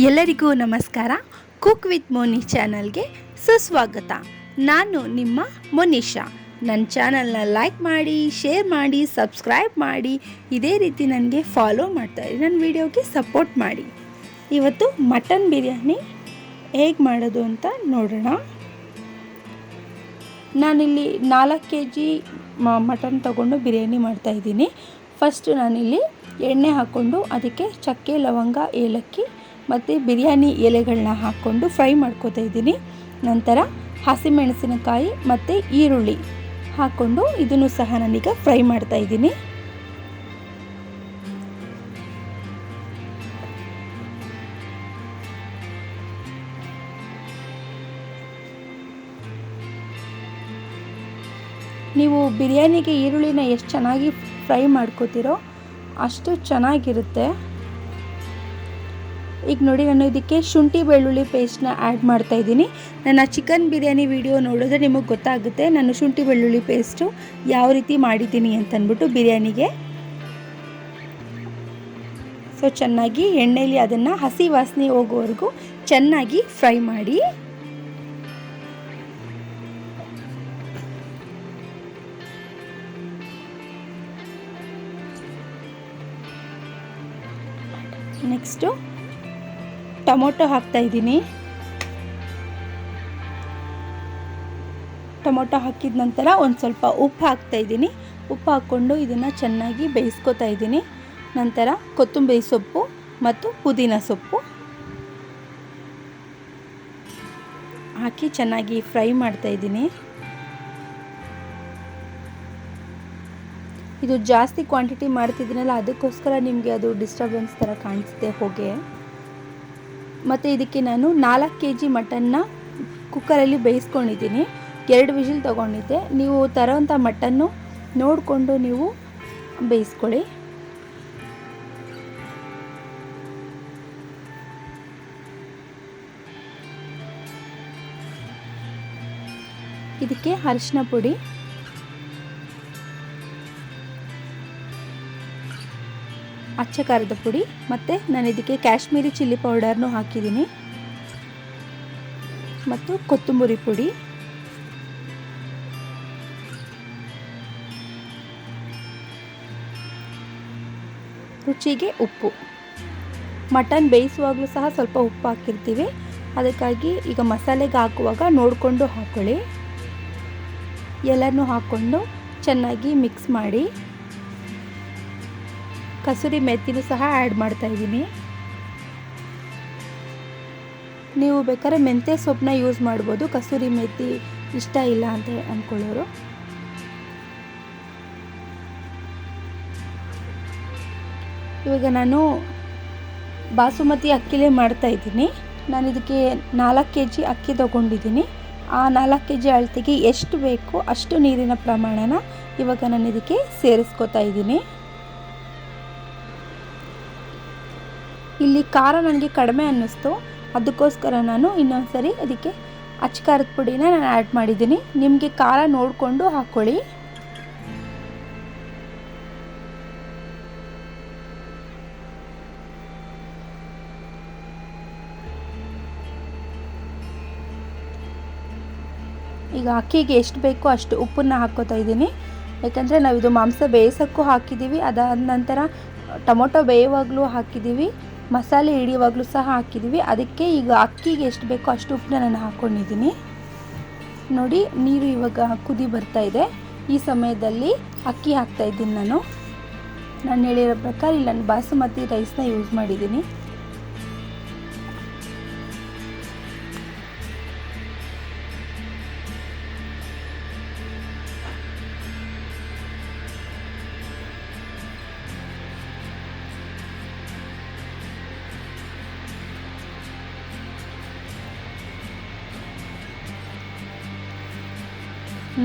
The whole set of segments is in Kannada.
ಎಲ್ಲರಿಗೂ ನಮಸ್ಕಾರ. ಕುಕ್ ವಿತ್ ಮೋನಿ ಚಾನಲ್ಗೆ ಸುಸ್ವಾಗತ. ನಾನು ನಿಮ್ಮ ಮೋನಿಶಾ. ನನ್ನ ಚಾನಲ್ನ ಲೈಕ್ ಮಾಡಿ, ಶೇರ್ ಮಾಡಿ, ಸಬ್ಸ್ಕ್ರೈಬ್ ಮಾಡಿ, ಇದೇ ರೀತಿ ನನಗೆ ಫಾಲೋ ಮಾಡ್ತಾಯಿರಿ, ನನ್ನ ವಿಡಿಯೋಗೆ ಸಪೋರ್ಟ್ ಮಾಡಿ. ಇವತ್ತು ಮಟನ್ ಬಿರಿಯಾನಿ ಹೇಗೆ ಮಾಡೋದು ಅಂತ ನೋಡೋಣ. ನಾನಿಲ್ಲಿ 4 kg ಮಟನ್ ತಗೊಂಡು ಬಿರಿಯಾನಿ ಮಾಡ್ತಾಯಿದ್ದೀನಿ. ಫಸ್ಟು ನಾನಿಲ್ಲಿ ಎಣ್ಣೆ ಹಾಕ್ಕೊಂಡು ಅದಕ್ಕೆ ಚಕ್ಕೆ, ಲವಂಗ, ಏಲಕ್ಕಿ ಮತ್ತು ಬಿರಿಯಾನಿ ಎಲೆಗಳನ್ನ ಹಾಕ್ಕೊಂಡು ಫ್ರೈ ಮಾಡ್ಕೋತಾ ಇದ್ದೀನಿ. ನಂತರ ಹಸಿಮೆಣಸಿನಕಾಯಿ ಮತ್ತು ಈರುಳ್ಳಿ ಹಾಕ್ಕೊಂಡು ಇದನ್ನು ಸಹ ನಾನೀಗ ಫ್ರೈ ಮಾಡ್ತಾ ಇದ್ದೀನಿ. ನೀವು ಬಿರಿಯಾನಿಗೆ ಈರುಳ್ಳಿನ ಎಷ್ಟು ಚೆನ್ನಾಗಿ ಫ್ರೈ ಮಾಡ್ಕೋತೀರೋ ಅಷ್ಟು ಚೆನ್ನಾಗಿರುತ್ತೆ. ಈಗ ನೋಡಿ, ನಾನು ಇದಕ್ಕೆ ಶುಂಠಿ ಬೆಳ್ಳುಳ್ಳಿ ಪೇಸ್ಟ್ನ ಆ್ಯಡ್ ಮಾಡ್ತಾ ಇದ್ದೀನಿ. ನನ್ನ ಚಿಕನ್ ಬಿರಿಯಾನಿ ವಿಡಿಯೋ ನೋಡಿದ್ರೆ ನಿಮಗೆ ಗೊತ್ತಾಗುತ್ತೆ ನಾನು ಶುಂಠಿ ಬೆಳ್ಳುಳ್ಳಿ ಪೇಸ್ಟು ಯಾವ ರೀತಿ ಮಾಡಿದ್ದೀನಿ ಅಂತಂದ್ಬಿಟ್ಟು ಬಿರಿಯಾನಿಗೆ. ಸೊ ಚೆನ್ನಾಗಿ ಎಣ್ಣೆಯಲ್ಲಿ ಅದನ್ನು ಹಸಿ ವಾಸನೆ ಹೋಗೋವರೆಗೂ ಚೆನ್ನಾಗಿ ಫ್ರೈ ಮಾಡಿ. ನೆಕ್ಸ್ಟು ಟೊಮೊಟೊ ಹಾಕ್ತಾ ಇದ್ದೀನಿ. ಟೊಮೊಟೊ ಹಾಕಿದ ನಂತರ ಒಂದು ಸ್ವಲ್ಪ ಉಪ್ಪು ಹಾಕ್ತಾ ಇದ್ದೀನಿ. ಉಪ್ಪು ಹಾಕ್ಕೊಂಡು ಇದನ್ನು ಚೆನ್ನಾಗಿ ಬೇಯಿಸ್ಕೊತಾ ಇದ್ದೀನಿ. ನಂತರ ಕೊತ್ತಂಬರಿ ಸೊಪ್ಪು ಮತ್ತು ಪುದೀನ ಸೊಪ್ಪು ಹಾಕಿ ಚೆನ್ನಾಗಿ ಫ್ರೈ ಮಾಡ್ತಾ ಇದ್ದೀನಿ. ಇದು ಜಾಸ್ತಿ ಕ್ವಾಂಟಿಟಿ ಮಾಡ್ತಿದ್ದೀನಲ್ಲ, ಅದಕ್ಕೋಸ್ಕರ ನಿಮಗೆ ಅದು ಡಿಸ್ಟರ್ಬೆನ್ಸ್ ಥರ ಕಾಣಿಸುತ್ತೆ ಹೊಗೆ. ಮತ್ತು ಇದಕ್ಕೆ ನಾನು 4 kg ಮಟನ್ನ ಕುಕ್ಕರಲ್ಲಿ ಬೇಯಿಸ್ಕೊಂಡಿದ್ದೀನಿ. 2 ವಿಷಿಲ್ ತೊಗೊಂಡಿದ್ದೆ. ನೀವು ತರೋಂಥ ಮಟನ್ನು ನೋಡಿಕೊಂಡು ನೀವು ಬೇಯಿಸ್ಕೊಳ್ಳಿ. ಇದಕ್ಕೆ ಅರಿಶಿನ ಪುಡಿ, ಅಚ್ಚ ಖಾರದ ಪುಡಿ ಮತ್ತು ನಾನು ಇದಕ್ಕೆ ಕಾಶ್ಮೀರಿ ಚಿಲ್ಲಿ ಪೌಡರ್ನೂ ಹಾಕಿದ್ದೀನಿ ಮತ್ತು ಕೊತ್ತಂಬರಿ ಪುಡಿ, ರುಚಿಗೆ ಉಪ್ಪು. ಮಟನ್ ಬೇಯಿಸುವಾಗಲೂ ಸಹ ಸ್ವಲ್ಪ ಉಪ್ಪು ಹಾಕಿರ್ತೀವಿ, ಅದಕ್ಕಾಗಿ ಈಗ ಮಸಾಲೆಗೆ ಹಾಕುವಾಗ ನೋಡಿಕೊಂಡು ಹಾಕ್ಕೊಳ್ಳಿ. ಎಲ್ಲನೂ ಹಾಕ್ಕೊಂಡು ಚೆನ್ನಾಗಿ ಮಿಕ್ಸ್ ಮಾಡಿ. ಕಸೂರಿ ಮೆಥಿನೂ ಸಹ ಆ್ಯಡ್ ಮಾಡ್ತಾ ಇದ್ದೀನಿ. ನೀವು ಬೇಕಾದ್ರೆ ಮೆಂತ್ಯ ಸೊಪ್ಪನ್ನ ಯೂಸ್ ಮಾಡ್ಬೋದು, ಕಸೂರಿ ಮೆಥಿ ಇಷ್ಟ ಇಲ್ಲ ಅಂತ ಅಂದ್ಕೊಳ್ಳೋರು. ಇವಾಗ ನಾನು ಬಾಸುಮತಿ ಅಕ್ಕಿಲೇ ಮಾಡ್ತಾ ಇದ್ದೀನಿ. ನಾನು ಇದಕ್ಕೆ 4 kg ಅಕ್ಕಿ ತೊಗೊಂಡಿದ್ದೀನಿ. ಆ 4 kg ಅಳತೆಗೆ ಎಷ್ಟು ಬೇಕೋ ಅಷ್ಟು ನೀರಿನ ಪ್ರಮಾಣನ ಇವಾಗ ನಾನು ಇದಕ್ಕೆ ಸೇರಿಸ್ಕೊತಾ ಇದ್ದೀನಿ. ಇಲ್ಲಿ ಖಾರ ನನಗೆ ಕಡಿಮೆ ಅನ್ನಿಸ್ತು, ಅದಕ್ಕೋಸ್ಕರ ನಾನು ಇನ್ನೊಂದು ಸರಿ ಅದಕ್ಕೆ ಅಚ್ಚ ಖಾರದ ಪುಡಿನ ನಾನು ಆ್ಯಡ್ ಮಾಡಿದ್ದೀನಿ. ನಿಮಗೆ ಖಾರ ನೋಡಿಕೊಂಡು ಹಾಕ್ಕೊಳ್ಳಿ. ಈಗ ಅಕ್ಕಿಗೆ ಎಷ್ಟು ಬೇಕೋ ಅಷ್ಟು ಉಪ್ಪನ್ನು ಹಾಕ್ಕೋತಾ ಇದ್ದೀನಿ. ಯಾಕಂದರೆ ನಾವಿದು ಮಾಂಸ ಬೇಯಿಸೋಕ್ಕೂ ಹಾಕಿದ್ದೀವಿ, ಅದಾದ ನಂತರ ಟೊಮೊಟೊ ಬೇಯುವಾಗಲೂ ಹಾಕಿದ್ದೀವಿ, ಮಸಾಲೆ ಹಿಡಿಯುವಾಗಲೂ ಸಹ ಹಾಕಿದ್ದೀವಿ. ಅದಕ್ಕೆ ಈಗ ಅಕ್ಕಿಗೆ ಎಷ್ಟು ಬೇಕೋ ಅಷ್ಟು ಉಪ್ಪನ್ನ ನಾನು ಹಾಕ್ಕೊಂಡಿದ್ದೀನಿ. ನೋಡಿ, ನೀರು ಇವಾಗ ಕುದಿ ಬರ್ತಾ ಇದೆ. ಈ ಸಮಯದಲ್ಲಿ ಅಕ್ಕಿ ಹಾಕ್ತಾ ಇದ್ದೀನಿ. ನಾನು ಹೇಳಿರೋ ಪ್ರಕಾರ ಇಲ್ಲಿ ನಾನು ಬಾಸುಮತಿ ರೈಸ್ನ ಯೂಸ್ ಮಾಡಿದ್ದೀನಿ.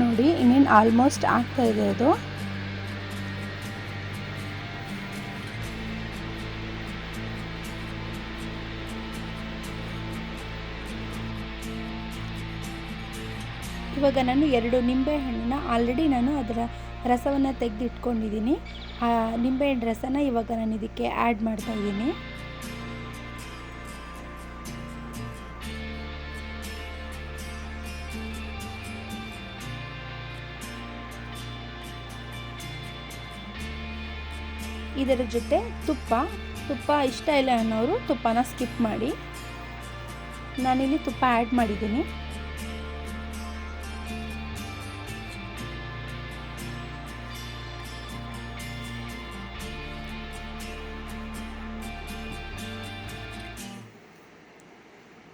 ನೋಡಿ, ಇನ್ನೇನು ಆಲ್ಮೋಸ್ಟ್ ಆಗ್ತಾ ಇದೆ ಅದು. ಇವಾಗ ನಾನು 2 ನಿಂಬೆಹಣ್ಣನ್ನ ಆಲ್ರೆಡಿ ನಾನು ಅದರ ರಸವನ್ನು ತೆಗೆದಿಟ್ಕೊಂಡಿದ್ದೀನಿ. ಆ ನಿಂಬೆಹಣ್ಣು ರಸನ ಇವಾಗ ನಾನು ಇದಕ್ಕೆ ಆ್ಯಡ್ ಮಾಡ್ತಾಯಿದ್ದೀನಿ. ಇದರ ಜೊತೆ ತುಪ್ಪ ಇಷ್ಟ ಇಲ್ಲ ಅನ್ನೋರು ತುಪ್ಪನ ಸ್ಕಿಪ್ ಮಾಡಿ. ನಾನಿಲ್ಲಿ ತುಪ್ಪ ಆ್ಯಡ್ ಮಾಡಿದ್ದೀನಿ.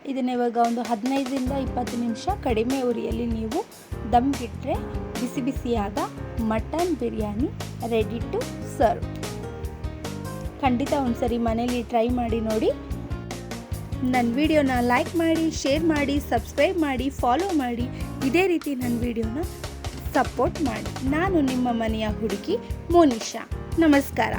ಇದನ್ನ ಇವಾಗ ಒಂದು 15ರಿಂದ 20 ನಿಮಿಷ ಕಡಿಮೆ ಉರಿಯಲ್ಲಿ ನೀವು ದಮ್ಗಿಟ್ರೆ ಬಿಸಿ ಬಿಸಿಯಾದ mutton biryani ready to serve. ಖಂಡಿತ ಒಂದ್ಸರಿ ಮನೇಲಿ ಟ್ರೈ ಮಾಡಿ ನೋಡಿ. ನನ್ನ ವಿಡಿಯೋನ ಲೈಕ್ ಮಾಡಿ, ಶೇರ್ ಮಾಡಿ, ಸಬ್ಸ್ಕ್ರೈಬ್ ಮಾಡಿ, ಫಾಲೋ ಮಾಡಿ. ಇದೇ ರೀತಿ ನನ್ನ ವಿಡಿಯೋನ ಸಪೋರ್ಟ್ ಮಾಡಿ. ನಾನು ನಿಮ್ಮ ಮನೆಯ ಹುಡುಗಿ ಮೋನಿಶಾ. ನಮಸ್ಕಾರ.